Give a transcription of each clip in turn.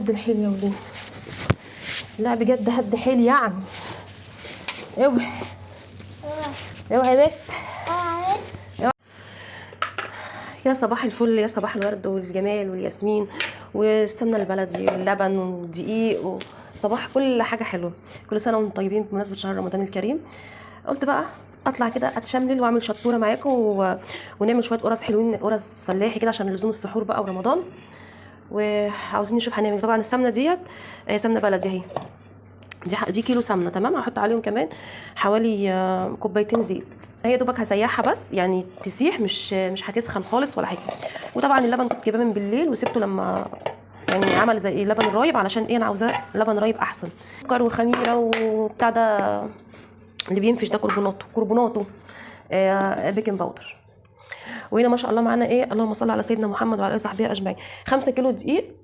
هد الحيل يا وليه، لا بجد هد حيل يعني. اوعي اوعي يا بت. يا صباح الفل، يا صباح الورد والجمال والياسمين والسمنه البلدي واللبن والدقيق وصباح كل حاجه حلوه. كل سنه وانتم طيبين بمناسبه شهر رمضان الكريم. قلت بقى اطلع كده اتشملل واعمل شطوره معاكم ونعمل شويه قرص حلوين، قرص فلاحي كده عشان لزوم السحور بقى ورمضان. وعاوزين نشوف هنعمل. طبعا السمنه ديت سمنه بلدي اهي، دي كيلو سمنه تمام. هحط عليهم كمان حوالي كوبايتين زيت. هي دوبك هسيحها بس يعني تسيح، مش هتسخن خالص ولا حاجه. وطبعا اللبن كنت جايباه من بالليل وسبته لما يعني عمل زي اللبن الرايب، علشان ايه انا عاوزاه لبن رايب احسن. سكر وخميره وبتاع ده اللي بينفش ده كربوناتو بيكنج باودر. وهنا ما شاء الله معانا ايه، اللهم صل على سيدنا محمد وعلى اله وصحبه اجمعين، 5 كيلو دقيق.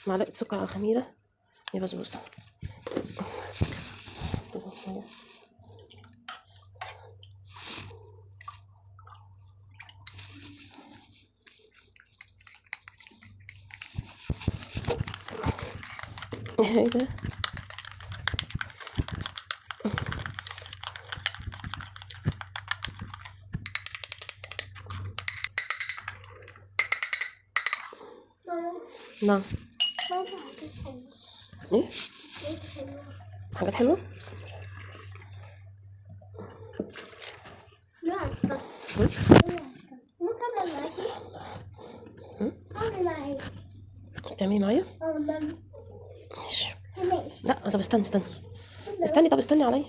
معلقه سكر على الخميره يا بسبوسه. ايه ده نعم ايه حاجات حلوه. تعملي معايا؟ ماشي. لا طب استني طب استني عليا.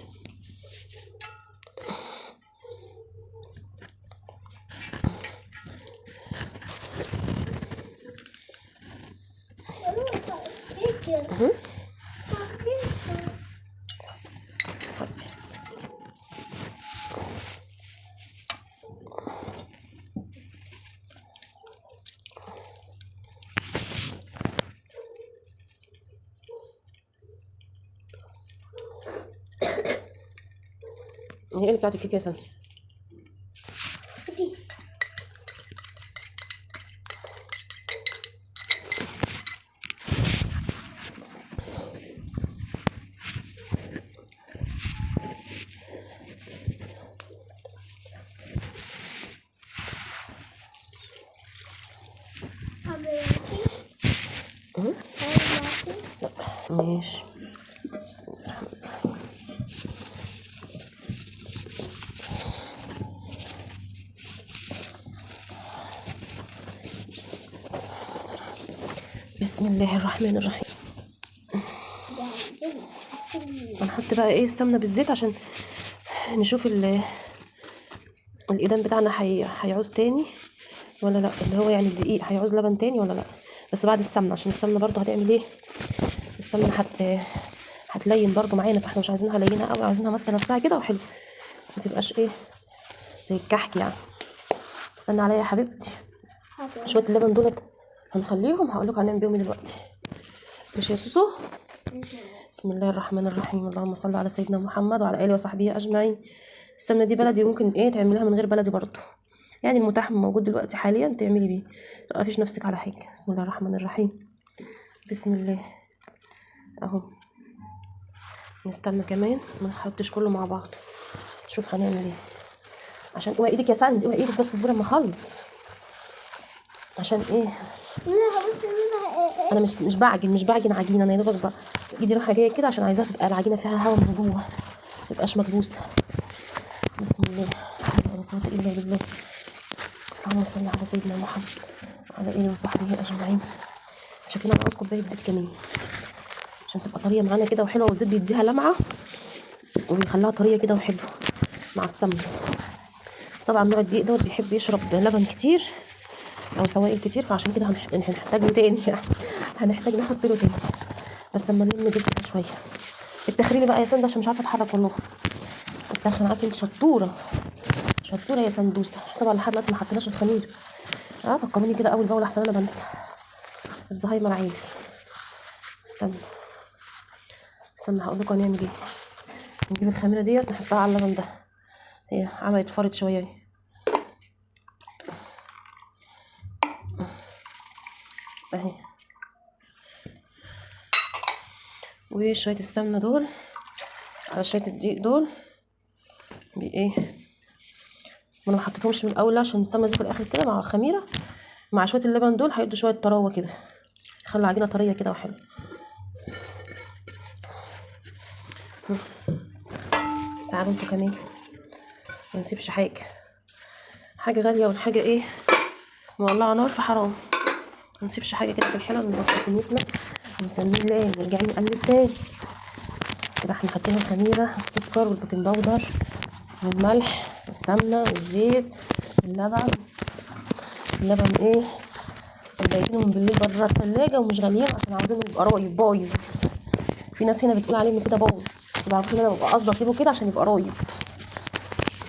حسبي. هي اللي بتاعت الكيكه يا سنتي. ماشي. بسم الله الرحمن الرحيم. بسم الله الرحمن الرحيم. هنحط بقى ايه السمنه بالزيت عشان نشوف الايدام بتاعنا هيعوز تاني ولا لا، اللي هو يعني الدقيق هيعوز لبن تاني ولا لا. بس بعد السمنه، عشان السمنه برضو هتعمل ايه، السمنه هتلين برضو معانا، فاحنا مش عايزينها لينه قوي، عايزينها ماسكه نفسها كده وحلو، ما تبقاش ايه زي الكحك يعني. استنى عليا يا حبيبتي. شويه اللبن دولت هنخليهم، هقول لكم هنعمل بيهم دلوقتي. ماشي يا سوسو. بسم الله الرحمن الرحيم. اللهم صل على سيدنا محمد وعلى اله وصحبه اجمعين. السمنه دي بلدي، ممكن ايه تعمليها من غير بلدي برضو، يعني المتاح موجود دلوقتي حاليا تعملي بيه، متوقفيش نفسك على حاجه. بسم الله الرحمن الرحيم. بسم الله اهو. نستنى كمان ما نحطش كله مع بعض. شوف هنعمل ايه، عشان اوعي ايدك يا ساندي، اوعي ايدك بس اصبري اما اخلص. عشان ايه انا مش بعجن عجينه، انا يا دوبك ايدي رايحه جايه كده، عشان عايزاها تبقى العجينه فيها هوا من جوه، ما تبقاش مكبوسه. بسم الله لا حول ولا قوه الا بالله. اللهم صل على سيدنا محمد وعلى اله وصحبه اجمعين. شكلنا عاوز كوبايه زيت كمان عشان تبقى طريه معانا كده وحلوه، والزيت بيديها لمعه وبيخليها طريه كده وحلوه مع السمنه. بس طبعا نوع الدقيق دوت بيحب يشرب لبن كتير او سوائل كتير، فعشان كده هنحتاج له تاني يعني هنحتاج نحط له تاني، بس لما نلم دول كده شويه. التخريني بقى يا سند عشان مش عارفه اتحرك والله. التخرين عارفه انت شطوره يا سندوسه. طبعا لحد دلوقتي ما حطيناش الخمير، فكروني كده اول باول احسن انا بنسى. الزهايمر عادي. استنى استنى هقول لكم هنعمل ايه. نجيب الخميره ديت نحطها على اللبن ده، هي عملت فرط شويه اهي. اهي وشويه السمنه دول على شويه الدقيق دول بايه، وانا ما حطيتهمش من الاول عشان السمنه دي في الاخر كده مع الخميره مع شويه اللبن دول هيدوا شويه طراوه كده، يخلي العجينه طريه كده وحلوه. تعالوا انتوا كمان ما نسيبش حاجه غاليه والحاجه ايه مولعه نار، فحرام ما نسيبش حاجه كده في الحلوه. نظبط دنيتنا ونسميه الله ونرجع نقلب تاني كده. احنا حطينا الخميره السكر والبيكنج باودر والملح والسمنه والزيت اللبن ايه بايتينه من بالليل بره التلاجة ومش غاليين عشان عاوزينه يبقى رايب بايظ. في ناس هنا بتقول عليه ان كده باظ، بس بعرف ان انا ببقى قاصده اسيبه كده عشان يبقى رايب،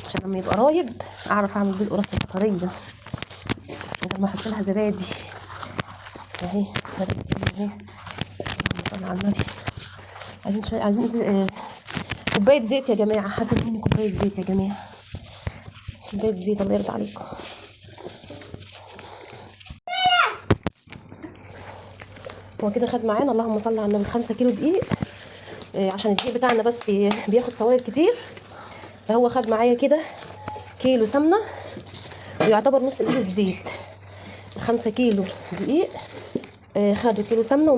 عشان لما يبقى رايب اعرف اعمل بيه القرص تبقى طريه بدل ما احط لها زبادي. اهي زبادي اهي. اللهم صل على النبي. عايزين شويه، عايزين كوبايه زيت يا جماعه، حد يديني كوبايه زيت يا جماعه، كوبايه زيت الله يرضى عليكم. هو كده خد معانا اللهم صل على النبي 5 كيلو دقيق، عشان الدقيق بتاعنا بس بياخد سوائل كتير، فهو خد معايا كده كيلو سمنه ويعتبر نص ازازه زيت. 5 كيلو دقيق خدوا كيلو سمنه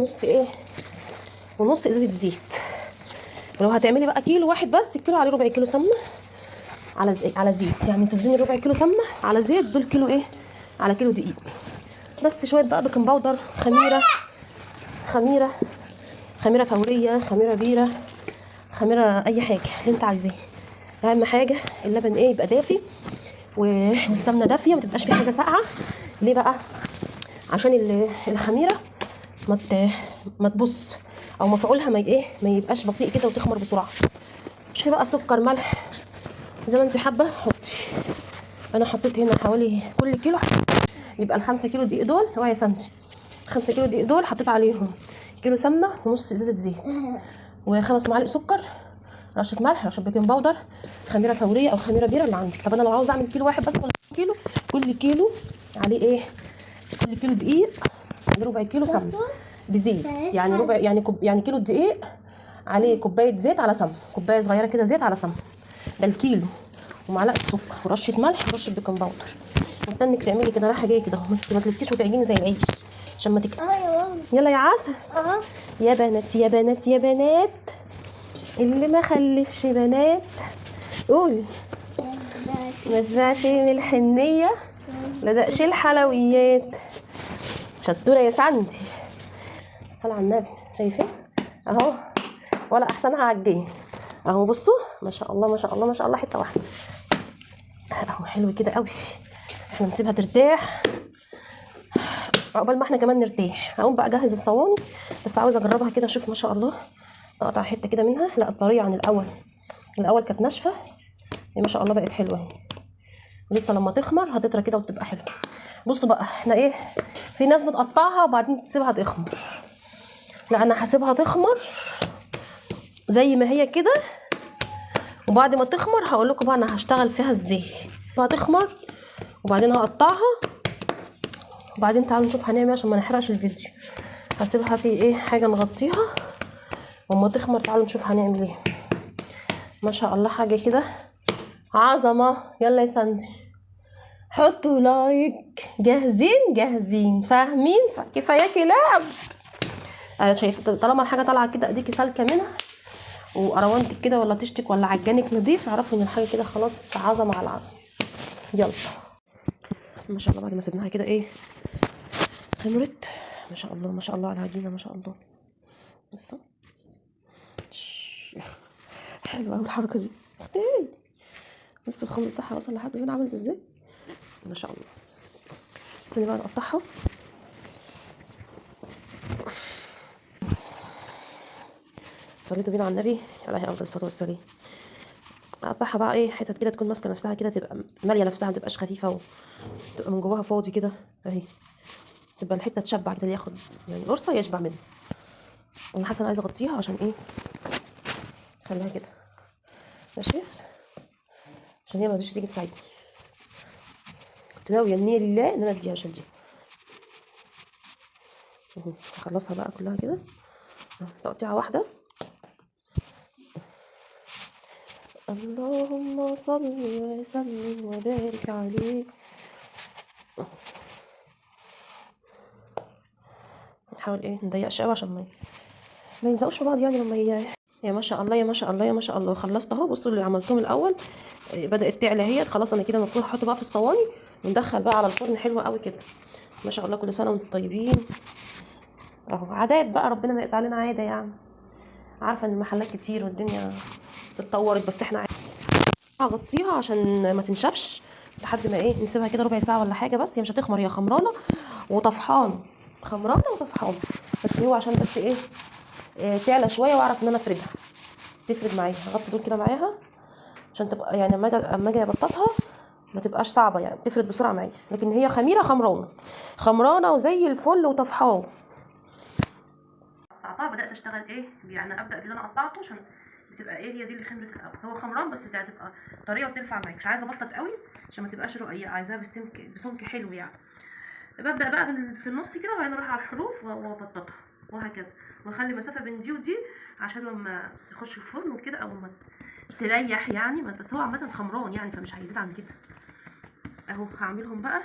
ونص ازازه زيت. ولو هتعملي بقى كيلو واحد بس، الكيلو عليه ربع كيلو سمنه على زيت، يعني توزني ربع كيلو سمنه على زيت، دول كيلو على كيلو دقيق. بس شويه بقى بيكنج باودر، خميره فوريه، خميره بيره، خميره اي حاجه اللي انت عايزاه. اهم حاجه اللبن يبقى دافي والسمنه دافيه، ما تبقاش في حاجه ساقعه. ليه بقى؟ عشان الخميره ما تبص او مفعولها ما يبقاش بطيء كده وتخمر بسرعه. شوفي بقى سكر ملح زي ما انت حابه حطي. انا حطيت هنا حوالي كل كيلو يبقى ال5 كيلو دقيق دول اوعي يا سنتي، 5 كيلو دقيق دول حطيت عليهم كيلو سمنه ونص ازازه زيت و5 معالق سكر، رشه ملح، رشه بيكنج باودر، خميره فوريه او خميره بيره اللي عندك. طب انا لو عاوزه اعمل كيلو واحد بس ولا كيلو، كل كيلو عليه كل كيلو دقيق عليه ربع كيلو سمنه بزيت، يعني ربع يعني كيلو دقيق عليه كوبايه زيت على سمنه، كوبايه صغيره كده زيت على سمنه، ده الكيلو، ومعلقه سكر ورشه ملح ورشه بيكنج باودر. وتنك تعملي كده رايحه جايه كده، ما تلكيش وتعجني زي العيش عشان ما يلا يا عسل. يا بنات يا بنات يا بنات اللي ما خلفش بنات قولي ما شبعش من الحنيه لدقش الحلويات. شطوره يا ساندي، الصلاه على النبي. شايفين اهو ولا احسنها عجين اهو، بصوا ما شاء الله ما شاء الله ما شاء الله، حته واحده اهو حلو كده قوي. احنا نسيبها ترتاح عقبال ما احنا كمان نرتاح. هقوم بقى اجهز الصواني، بس عاوزه اجربها كده اشوف ما شاء الله. اقطع حته كده منها، لا طريه عن الاول كانت ناشفه، ما شاء الله بقت حلوه اهي، ولسه لما تخمر هتطرى كده وتبقى حلوه. بصوا بقى احنا في ناس بتقطعها وبعدين تسيبها تخمر، لا انا هسيبها تخمر زي ما هي كده، وبعد ما تخمر هقول لكم بقى انا هشتغل فيها ازاي. هتخمر وبعدين هقطعها، وبعدين تعالوا نشوف هنعمل عشان ما نحرقش الفيديو. هسيبها حاجه نغطيها وما تخمر، تعالوا نشوف هنعمل ايه. ما شاء الله حاجه كده عظمه. يلا يا ساندي حطوا لايك. جاهزين فاهمين، كفاياكي لعب. شايفه طالما الحاجه طالعه كده اديكي سالكه منها وقروانتك كده ولا تشتك ولا عجانك نضيف، اعرفوا ان الحاجه كده خلاص عظمه على عظمه. يلا ما شاء الله بعد ما سيبناها كده خمرت ما شاء الله ما شاء الله على العجينه ما شاء الله. بصوا حلوه قوي الحركه دي اختي. بصوا الخمر بتاعها وصل لحد فين عملت ازاي ما شاء الله. استني بقى نقطعها. صليتوا بينا على النبي عليه افضل الصلاه والسلام. اقطعها بقى حتت كده تكون ماسكه نفسها كده، تبقى ماليه نفسها، ما تبقاش خفيفه وتبقى من جواها فاضي كده اهي، تبقى الحته تشبع كده، ياخد يعني قرصه يشبع منها. انا حاسه انا عايزه اغطيها عشان خليها كده ماشي، عشان هي ما رضتش تيجي تساعدني. كنت ناويه النية لله ان انا اديها عشان دي هخلصها بقى كلها كده تقطيعه واحده. اللهم صل وسلم وبارك عليه. نحاول ايه نضيقش قوي عشان ما يلزقوش في بعض يعني لما هي. يا ما شاء الله يا ما شاء الله يا ما شاء الله، خلصت اهو. بصوا اللي عملتهم الاول بدات تعلى اهي. خلاص انا كده المفروض احط بقى في الصواني وندخل بقى على الفرن. حلوه قوي كده ما شاء الله. كل سنه وانتم طيبين. اهو عادات بقى، ربنا ما يقطع لنا عاده يعني. عارفه ان المحلات كتير والدنيا اتطورت، بس احنا هغطيها عشان ما تنشفش لحد ما ايه نسيبها كده ربع ساعه ولا حاجه. بس هي مش هتخمر، هي خمرانه وطفحان، خمرانه وطفحان. بس هو عشان بس ايه تعلى شويه واعرف ان انا افردها، تفرد معايا. هغطي دول كده معاها عشان تبقى يعني اما اجي ابططها ما تبقاش صعبه يعني، تفرد بسرعه معايا. لكن هي خميره خمرانه، خمرانه وزي الفل وطفحان. قطعتها بدات اشتغل ايه يعني، ابدا اللي انا قطعته عشان بتبقى ايه هي دي اللي خمرت الاول. هو خمران بس تبقى طريه وتنفع معاك. مش عايزه ابطط قوي عشان ما تبقاش رقيقه، عايزاها بسمك حلو يعني. ببدا بقى في النص كده وبعدين اروح على الحروف وابططها وهكذا، واخلي مسافه بين دي ودي عشان لما تخش الفرن وكده او ما تريح يعني. بس هو عامه خمران يعني فمش هيزيد عن كده. اهو هعملهم بقى.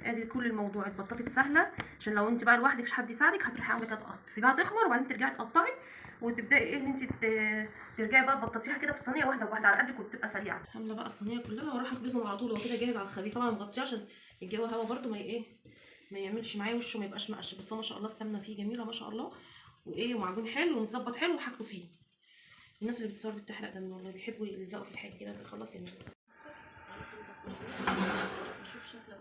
ادي كل الموضوع اتبططت سهله. عشان لو انت بقى لوحدك مش حد يساعدك هتروحي عامله كده تسيبيها تخمر وبعدين ترجعي تقطعي وتبداي ايه ان انت ترجعي بقى تبططيها كده في الصينيه واحده بواحده على قدك وبتبقى سريعه. عامله بقى الصينيه كلها واروح اخبزهم على طول. هو كده جاهز على الخبيز. طبعا مغطيه عشان الجو هوا برده ما ايه ما يعملش معايا وشه ما يبقاش مقشف. بس هو ما شاء الله السمنه فيه جميله ما شاء الله، وايه ومعجون حلو ومتظبط حلو وحاجته فيه. الناس اللي بتصور دي بتحرق دم والله، بيحبوا يلزقوا في الحاجه كده. خلاص يعني نشوف شكله